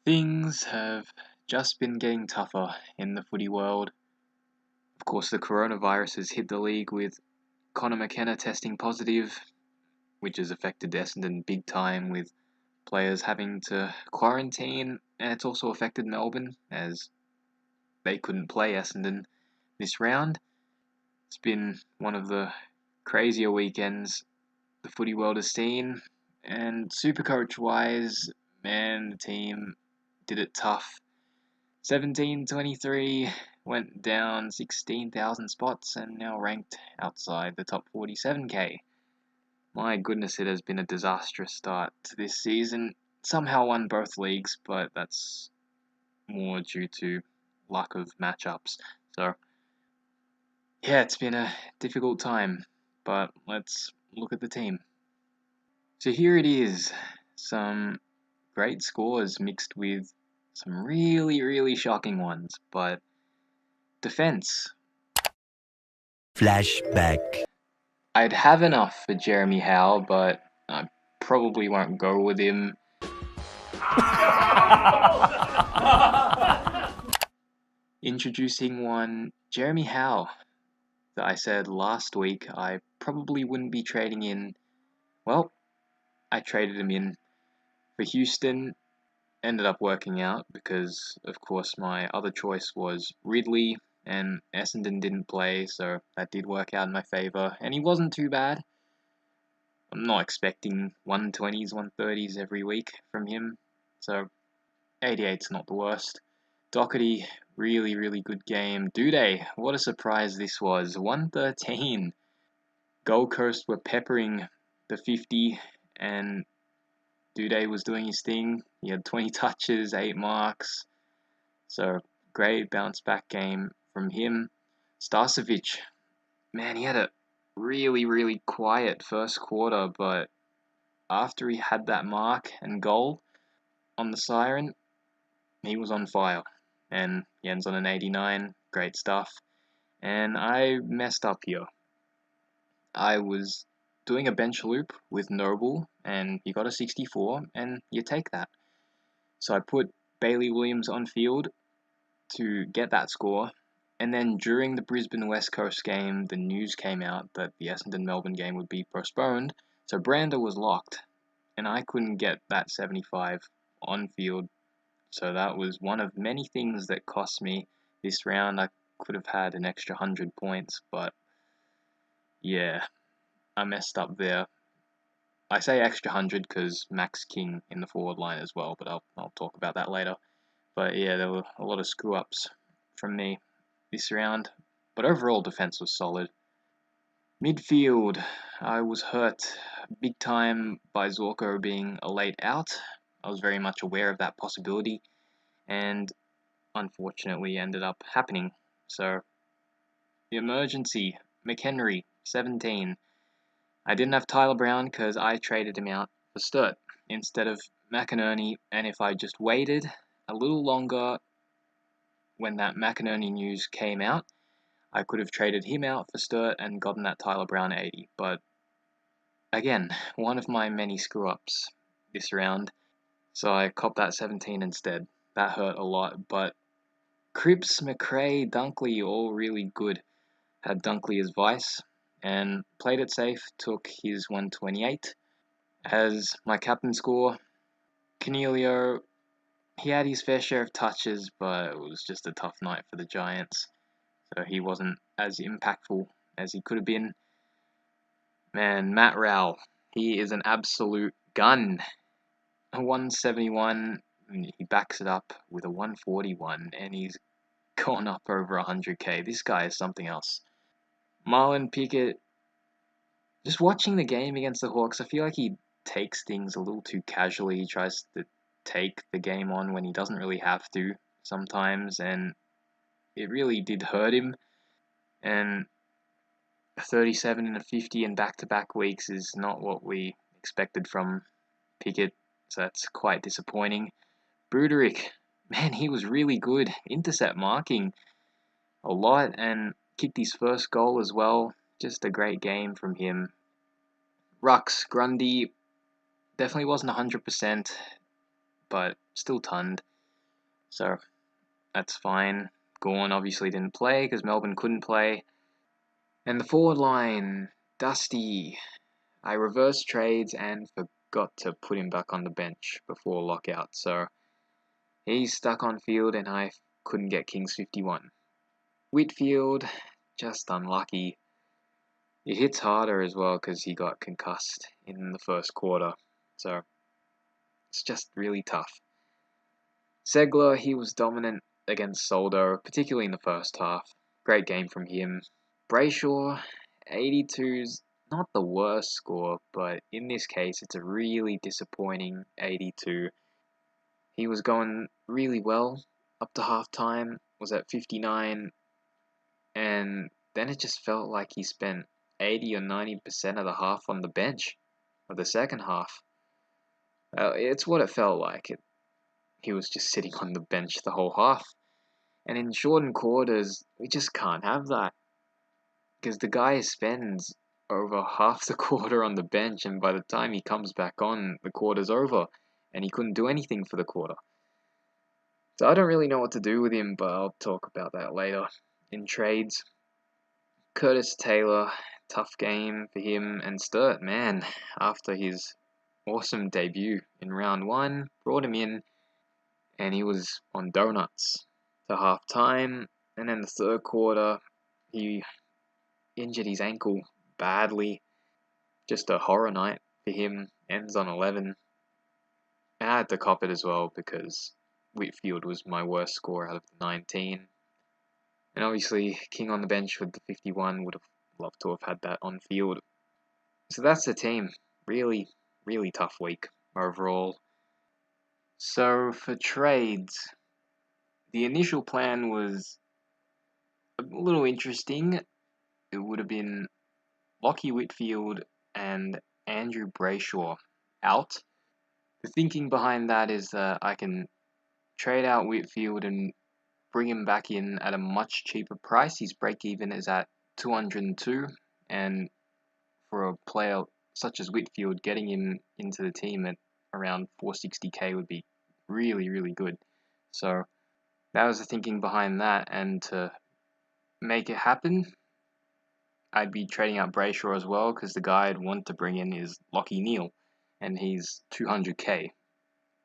Things have just been getting tougher in the footy world. Of course, the coronavirus has hit the league with Connor McKenna testing positive, which has affected Essendon big time with players having to quarantine, and it's also affected Melbourne as they couldn't play Essendon this round. It's been one of the crazier weekends the footy world has seen, and SuperCoach wise, man, the team did it tough. 1723 went down 16,000 spots and now ranked outside the top 47k. My goodness, it has been a disastrous start to this season. Somehow won both leagues, but that's more due to lack of matchups. So, yeah, it's been a difficult time, but let's look at the team. So here it is, some great scores mixed with some really shocking ones, but defense. Flashback. I'd have enough for Jeremy Howe, but I probably won't go with him. Introducing one, Jeremy Howe, that I said last week I probably wouldn't be trading in. Well, I traded him in for Houston. Ended up working out because, of course, my other choice was Ridley, and Essendon didn't play, so that did work out in my favour, and he wasn't too bad. I'm not expecting 120s, 130s every week from him, so 88's not the worst. Doherty, really good game. Duday, what a surprise this was. 113. Gold Coast were peppering the 50, and Duday was doing his thing. He had 20 touches, 8 marks. So, great bounce back game from him. Starcevic, man, he had a really quiet first quarter, but after he had that mark and goal on the siren, he was on fire. And he ends on an 89. Great stuff. And I messed up here. I was doing a bench loop with Noble, and he got a 64, and you take that. So I put Bailey Williams on field to get that score. And then during the Brisbane West Coast game, the news came out that the Essendon-Melbourne game would be postponed. So Brander was locked, and I couldn't get that 75 on field. So that was one of many things that cost me this round. I could have had an extra 100 points, but yeah, I messed up there. I say extra 100 because Max King in the forward line as well, but I'll talk about that later. But yeah, there were a lot of screw-ups from me this round, but overall defense was solid. Midfield, I was hurt big time by Zorko being a late out. I was very much aware of that possibility, and unfortunately ended up happening. So, the emergency, McHenry, 17. I didn't have Tyler Brown because I traded him out for Sturt instead of McInerney, and if I just waited a little longer when that McInerney news came out, I could have traded him out for Sturt and gotten that Tyler Brown 80. But again, one of my many screw-ups this round, so I copped that 17 instead. That hurt a lot, but Cripps, McRae, Dunkley, all really good. Had Dunkley as vice, and played it safe, took his 128. As my captain score, Cornelio, he had his fair share of touches, but it was just a tough night for the Giants. So he wasn't as impactful as he could have been. Man, Matt Rowell, he is an absolute gun. A 171, he backs it up with a 141, and he's gone up over 100k. This guy is something else. Marlon Pickett, just watching the game against the Hawks, I feel like he takes things a little too casually. He tries to take the game on when he doesn't really have to sometimes, and it really did hurt him. And 37 and a 50 in back-to-back weeks is not what we expected from Pickett, so that's quite disappointing. Broderick, man, he was really good. Intercept marking a lot and kicked his first goal as well. Just a great game from him. Rucks, Grundy, definitely wasn't 100%, but still tonned. So that's fine. Gawn obviously didn't play because Melbourne couldn't play. And the forward line, Dusty. I reversed trades and forgot to put him back on the bench before lockout, so he's stuck on field and I couldn't get Kings 51. Whitfield, just unlucky. It hits harder as well because he got concussed in the first quarter, so it's just really tough. Segler, he was dominant against Soldo, particularly in the first half. Great game from him. Brayshaw, 82's not the worst score, but in this case, it's a really disappointing 82. He was going really well up to half time, was at 59, and then it just felt like he spent 80 or 90% of the half on the bench, of the second half. It's what it felt like. He was just sitting on the bench the whole half. And in shortened quarters, we just can't have that. Because the guy spends over half the quarter on the bench, and by the time he comes back on, the quarter's over, and he couldn't do anything for the quarter. So I don't really know what to do with him, but I'll talk about that later. In trades, Curtis Taylor, tough game for him, and Sturt, man, after his awesome debut in round 1, brought him in, and he was on donuts to half time, and then the third quarter, he injured his ankle badly. Just a horror night for him, ends on 11. I had to cop it as well because Whitfield was my worst score out of the 19. And obviously, King on the bench with the 51 would have loved to have had that on field. So that's the team. Really, really tough week overall. So for trades, the initial plan was a little interesting. It would have been Lockie Whitfield and Andrew Brayshaw out. The thinking behind that is that I can trade out Whitfield and bring him back in at a much cheaper price. His break even is at 202, and for a player such as Whitfield, getting him into the team at around 460k would be really, really good. So that was the thinking behind that, and to make it happen, I'd be trading out Brayshaw as well, because the guy I'd want to bring in is Lockie Neal, and he's 200k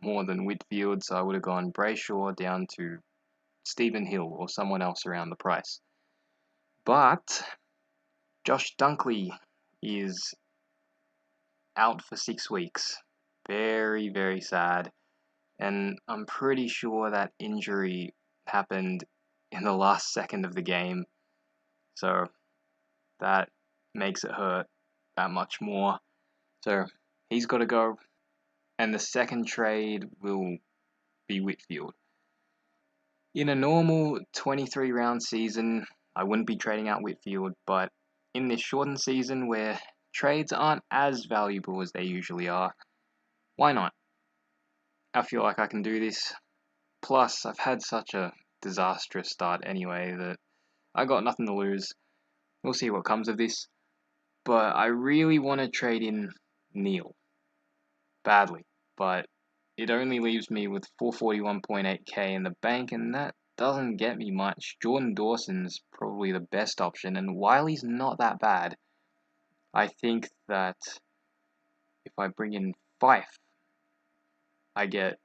more than Whitfield, so I would have gone Brayshaw down to Stephen Hill or someone else around the price. But Josh Dunkley is out for 6 weeks. Very, very sad. And I'm pretty sure that injury happened in the last second of the game. So that makes it hurt that much more. So he's got to go. And the second trade will be Whitfield. In a normal 23 round season, I wouldn't be trading out Whitfield, but in this shortened season where trades aren't as valuable as they usually are, why not? I feel like I can do this. Plus, I've had such a disastrous start anyway that I got nothing to lose. We'll see what comes of this. But I really want to trade in Neal. Badly. But it only leaves me with 441.8k in the bank, and that doesn't get me much. Jordan Dawson's probably the best option, and while he's not that bad, I think that if I bring in Fife, I get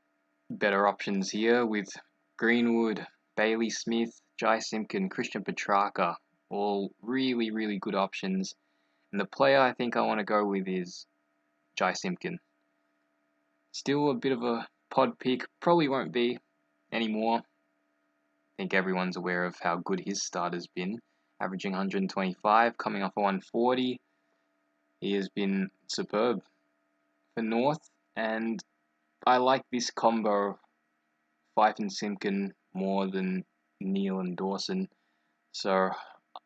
better options here with Greenwood, Bailey Smith, Jai Simpkin, Christian Petrarca, all really, really good options. And the player I think I want to go with is Jai Simpkin. Still a bit of a pod pick, probably won't be anymore. I think everyone's aware of how good his start has been, averaging 125, coming off a 140. He has been superb for North, and I like this combo, Fife and Simpkin, more than Neal and Dawson. So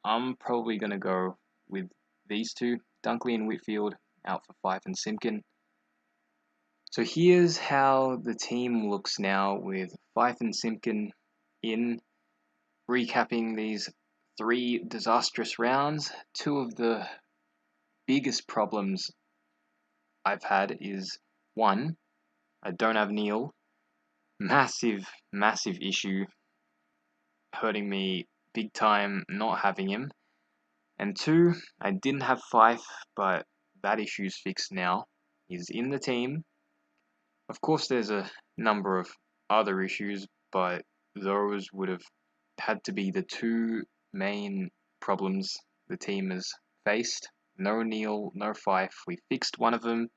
I'm probably going to go with these two, Dunkley and Whitfield, out for Fife and Simpkin. So here's how the team looks now with Fife and Simpkin in, recapping these 3 disastrous rounds. 2 of the biggest problems I've had is 1, I don't have Neal. massive, massive issue, hurting me big time not having him. And 2, I didn't have Fife, but that issue's fixed now. He's in the team. Of course, there's a number of other issues, but those would have had to be the 2 main problems the team has faced. No Neil, no Fife. We fixed one of them.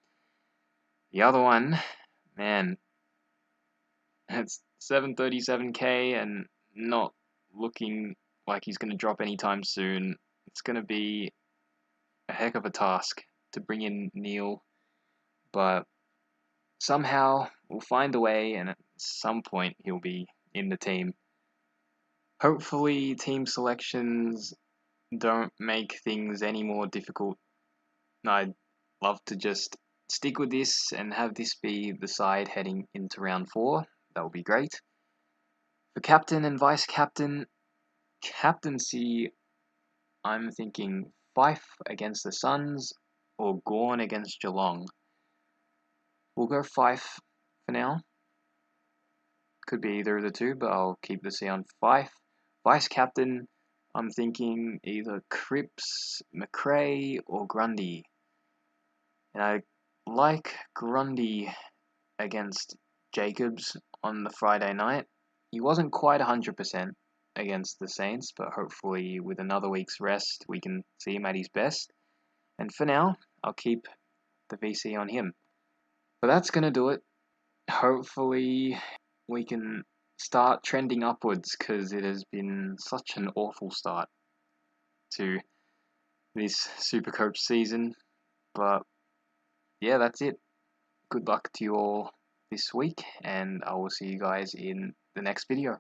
The other one, man, it's 737k and not looking like he's going to drop anytime soon. It's going to be a heck of a task to bring in Neil, but somehow we'll find a way, and at some point he'll be in the team. Hopefully, team selections don't make things any more difficult. I'd love to just stick with this and have this be the side heading into round 4. That would be great. For captain and vice captain, captaincy, I'm thinking Fife against the Suns or Gawn against Geelong. We'll go Fife for now. Could be either of the 2, but I'll keep the C on Fife. Vice captain, I'm thinking either Cripps, McRae, or Grundy. And I like Grundy against Jacobs on the Friday night. He wasn't quite 100% against the Saints, but hopefully with another week's rest, we can see him at his best. And for now, I'll keep the VC on him. But that's going to do it. Hopefully we can start trending upwards, because it has been such an awful start to this SuperCoach season. But yeah, that's it. Good luck to you all this week, and I will see you guys in the next video.